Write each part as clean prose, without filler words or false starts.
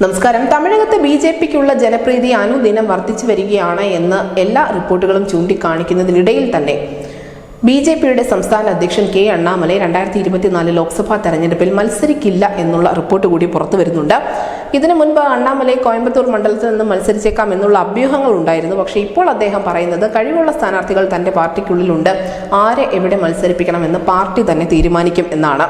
നമസ്കാരം. തമിഴകത്തെ ബിജെപിക്കുള്ള ജനപ്രീതി അനുദിനം വർദ്ധിച്ചു വരികയാണ് എന്ന് എല്ലാ റിപ്പോർട്ടുകളും ചൂണ്ടിക്കാണിക്കുന്നതിനിടയിൽ തന്നെ ബിജെപിയുടെ സംസ്ഥാന അധ്യക്ഷൻ കെ അണ്ണാമലൈ 2024 ലോക്സഭാ തെരഞ്ഞെടുപ്പിൽ മത്സരിക്കില്ല എന്നുള്ള റിപ്പോർട്ട് കൂടി പുറത്തു വരുന്നുണ്ട്. ഇതിനു മുൻപ് അണ്ണാമലൈ കോയമ്പത്തൂർ മണ്ഡലത്തിൽ നിന്ന് മത്സരിച്ചേക്കാം എന്നുള്ള അഭ്യൂഹങ്ങൾ ഉണ്ടായിരുന്നു. പക്ഷേ ഇപ്പോൾ അദ്ദേഹം പറയുന്നത് കഴിവുള്ള സ്ഥാനാർത്ഥികൾ തന്റെ പാർട്ടിക്കുള്ളിലുണ്ട്, ആരെ എവിടെ മത്സരിപ്പിക്കണമെന്ന് പാർട്ടി തന്നെ തീരുമാനിക്കും എന്നാണ്.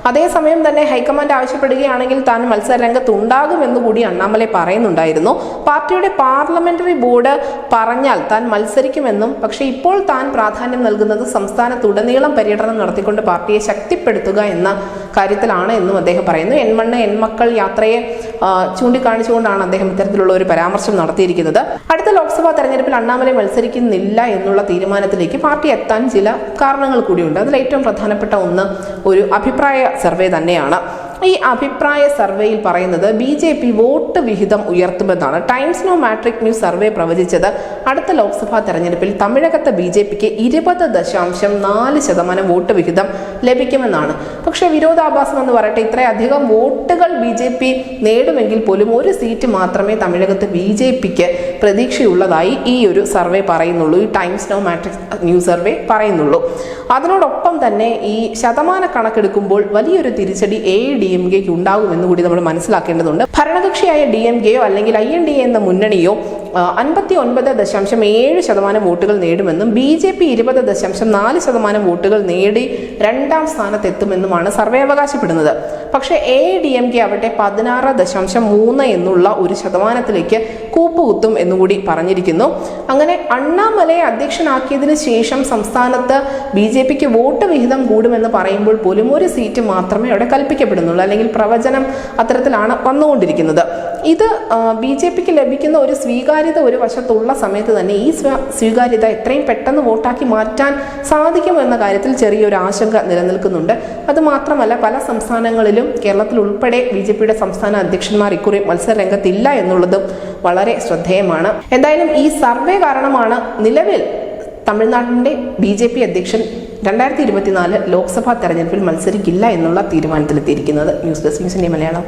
അതേസമയം തന്നെ ഹൈക്കമാൻഡ് ആവശ്യപ്പെടുകയാണെങ്കിൽ താൻ മത്സരരംഗത്ത് ഉണ്ടാകുമെന്നുകൂടി അണ്ണാമലൈ പറയുന്നുണ്ടായിരുന്നു. പാർട്ടിയുടെ പാർലമെന്ററി ബോർഡ് പറഞ്ഞാൽ താൻ മത്സരിക്കുമെന്നും, പക്ഷേ ഇപ്പോൾ താൻ പ്രാധാന്യം നൽകുന്നത് സംസ്ഥാനത്തുടനീളം പര്യടനം നടത്തിക്കൊണ്ട് പാർട്ടിയെ ശക്തിപ്പെടുത്തുക എന്ന കാര്യത്തിലാണ് എന്നും അദ്ദേഹം പറയുന്നു. എൺമണ്ണ് എൺമക്കൾ യാത്രയെ ചൂണ്ടിക്കാണിച്ചുകൊണ്ടാണ് അദ്ദേഹം ഇത്തരത്തിലുള്ള ഒരു പരാമർശം നടത്തിയിരിക്കുന്നത്. അടുത്ത ലോക്സഭാ തെരഞ്ഞെടുപ്പിൽ അണ്ണാമലൈ മത്സരിക്കുന്നില്ല എന്നുള്ള തീരുമാനത്തിലേക്ക് പാർട്ടി എത്താൻ ചില കാരണങ്ങൾ കൂടിയുണ്ട്. അതിൽ ഏറ്റവും പ്രധാനപ്പെട്ട ഒന്ന് ഒരു അഭിപ്രായ സർവേ തന്നെയാണ്. ഈ അഭിപ്രായ സർവേയിൽ പറയുന്നത് ബിജെപി വോട്ട് വിഹിതം ഉയർത്തുമെന്നാണ്. Times Now Matrize news survey പ്രവചിച്ചത് അടുത്ത ലോക്സഭാ തെരഞ്ഞെടുപ്പിൽ തമിഴകത്തെ ബിജെപിക്ക് 20.4% വോട്ട് വിഹിതം ലഭിക്കുമെന്നാണ്. പക്ഷേ വിരോധാഭാസം എന്ന് പറയട്ടെ, ഇത്രയധികം വോട്ടുകൾ ബിജെപി നേടുമെങ്കിൽ പോലും ഒരു സീറ്റ് മാത്രമേ തമിഴകത്ത് ബിജെപിക്ക് പ്രതീക്ഷയുള്ളതായി ഈ ഒരു സർവേ പറയുന്നുള്ളൂ. ഈ Times Now Matrize news survey പറയുന്നുള്ളൂ. അതിനോടൊപ്പം തന്നെ ഈ ശതമാന കണക്കെടുക്കുമ്പോൾ വലിയൊരു തിരിച്ചടി AIADMK ഉണ്ടാകുമെന്ന് കൂടി നമ്മൾ മനസ്സിലാക്കേണ്ടതുണ്ട്. ഭരണകക്ഷിയായ DMKയോ അല്ലെങ്കിൽ INDA എന്ന മുന്നണിയോ 59.7% വോട്ടുകൾ നേടുമെന്നും BJP 20.4% വോട്ടുകൾ നേടി രണ്ടാം സ്ഥാനത്തെത്തുമെന്നുമാണ് സർവേ അവകാശപ്പെടുന്നത്. പക്ഷേ AIADMK ആവട്ടെ 16.3 എന്നുള്ള ഒരു ശതമാനത്തിലേക്ക് കൂപ്പുകുത്തും എന്നുകൂടി പറഞ്ഞിരിക്കുന്നു. അങ്ങനെ അണ്ണാമലയെ അധ്യക്ഷനാക്കിയതിനു ശേഷം സംസ്ഥാനത്ത് BJPക്ക് വോട്ട് വിഹിതം കൂടുമെന്ന് പറയുമ്പോൾ പോലും ഒരു സീറ്റ് മാത്രമേ അവിടെ കൽപ്പിക്കപ്പെടുന്നുള്ളൂ, അല്ലെങ്കിൽ പ്രവചനം അത്തരത്തിലാണ് വന്നുകൊണ്ടിരിക്കുന്നത്. ഇത് BJPക്ക് ലഭിക്കുന്ന ഒരു സ്വീകാര്യത ഒരു വശത്തുള്ള സമയത്ത് തന്നെ ഈ സ്വീകാര്യത എത്രയും പെട്ടെന്ന് വോട്ടാക്കി മാറ്റാൻ സാധിക്കുമെന്ന കാര്യത്തിൽ ചെറിയൊരു ആശങ്ക നിലനിൽക്കുന്നുണ്ട്. അതുമാത്രമല്ല, പല സംസ്ഥാനങ്ങളിലും കേരളത്തിൽ ഉൾപ്പെടെ BJPയുടെ സംസ്ഥാന അധ്യക്ഷന്മാർ ഇക്കുറി മത്സരരംഗത്തില്ല എന്നുള്ളതും വളരെ ശ്രദ്ധേയമാണ്. എന്തായാലും ഈ സർവേ കാരണമാണ് നിലവിൽ തമിഴ്നാടിന്റെ BJP അധ്യക്ഷൻ 2024 ലോക്സഭാ തെരഞ്ഞെടുപ്പിൽ മത്സരിക്കില്ല എന്നുള്ള തീരുമാനത്തിലെത്തിയിരിക്കുന്നത്. ന്യൂസ് ഡെസ്ക് ന്യൂസിന്റെ മലയാളം.